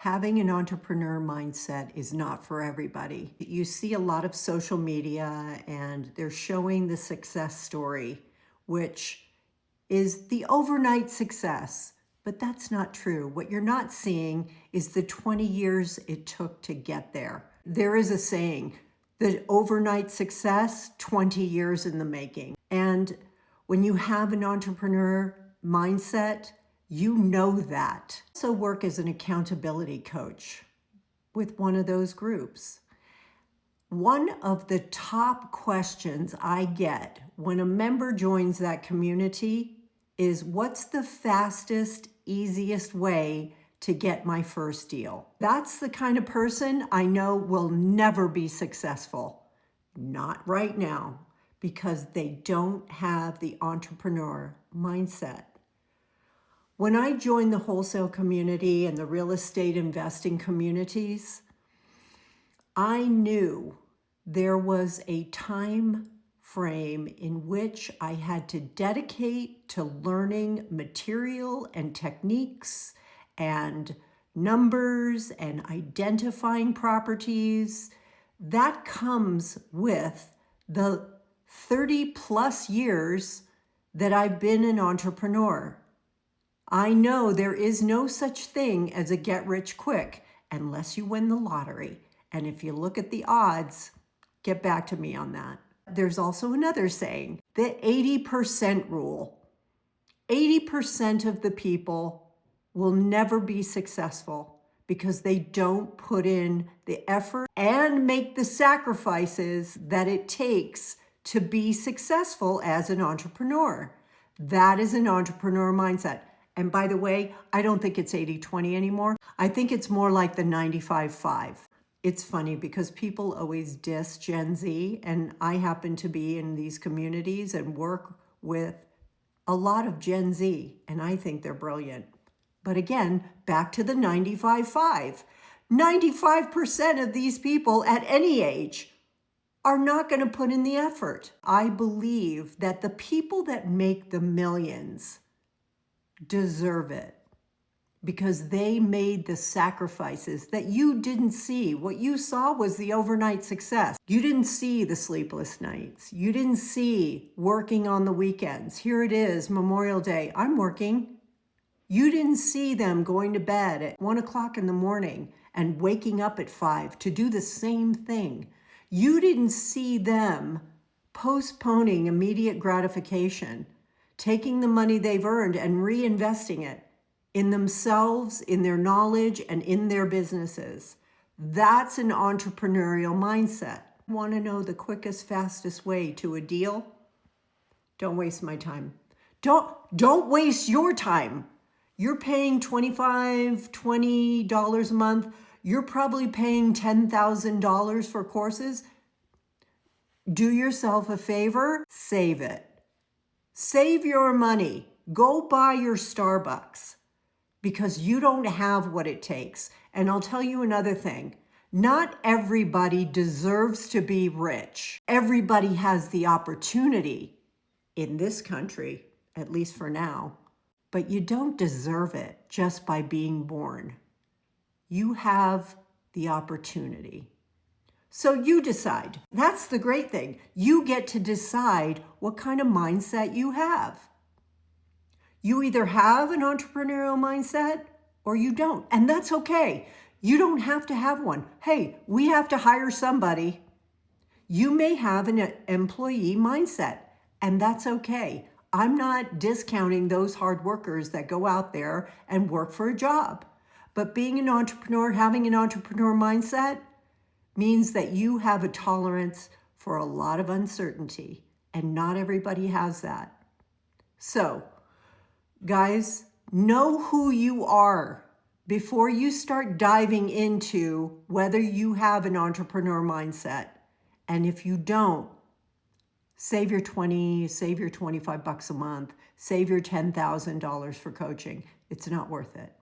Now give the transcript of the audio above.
Having an entrepreneur mindset is not for everybody. You see a lot of social media and they're showing the success story, which is the overnight success. But that's not true. What you're not seeing is the 20 years it took to get there. There is a saying, the overnight success, 20 years in the making. And when you have an entrepreneur mindset, you know that. I also work as an accountability coach with one of those groups. One of the top questions I get when a member joins that community is, what's the fastest, easiest way to get my first deal? That's the kind of person I know will never be successful. Not right now, because they don't have the entrepreneur mindset. When I joined the wholesale community and the real estate investing communities, I knew there was a time frame in which I had to dedicate to learning material and techniques and numbers and identifying properties. That comes with the 30 plus years that I've been an entrepreneur. I know there is no such thing as a get rich quick unless you win the lottery. And if you look at the odds, get back to me on that. There's also another saying, the 80% rule. 80% of the people will never be successful because they don't put in the effort and make the sacrifices that it takes to be successful as an entrepreneur. That is an entrepreneur mindset. And by the way, I don't think it's 80-20 anymore. I think it's more like the 95-5. It's funny because people always diss Gen Z, and I happen to be in these communities and work with a lot of Gen Z, and I think they're brilliant. But again, back to the 95-5. 95% of these people at any age are not going to put in the effort. I believe that the people that make the millions deserve it because they made the sacrifices that you didn't see. What you saw was the overnight success. You didn't see the sleepless nights. You didn't see working on the weekends. Here it is, Memorial Day. I'm working. You didn't see them going to bed at 1 o'clock in the morning and waking up at 5 to do the same thing. You didn't see them postponing immediate gratification, taking the money they've earned and reinvesting it in themselves, in their knowledge, and in their businesses. That's an entrepreneurial mindset. Want to know the quickest, fastest way to a deal? Don't waste my time. Don't waste your time. You're paying $25, $20 a month. You're probably paying $10,000 for courses. Do yourself a favor, save it. Save your money. Go buy your Starbucks because you don't have what it takes. And I'll tell you another thing. Not everybody deserves to be rich. Everybody has the opportunity in this country, at least for now, but you don't deserve it just by being born. You have the opportunity. So you decide. That's the great thing. You get to decide what kind of mindset you have. You either have an entrepreneurial mindset or you don't, and that's okay. You don't have to have one. Hey, we have to hire somebody. You may have an employee mindset, and that's okay. I'm not discounting those hard workers that go out there and work for a job. But being an entrepreneur, having an entrepreneur mindset means that you have a tolerance for a lot of uncertainty, and not everybody has that. So, guys, know who you are before you start diving into whether you have an entrepreneur mindset. And if you don't, save your 20, save your $25 a month, save your $10,000 for coaching. It's not worth it.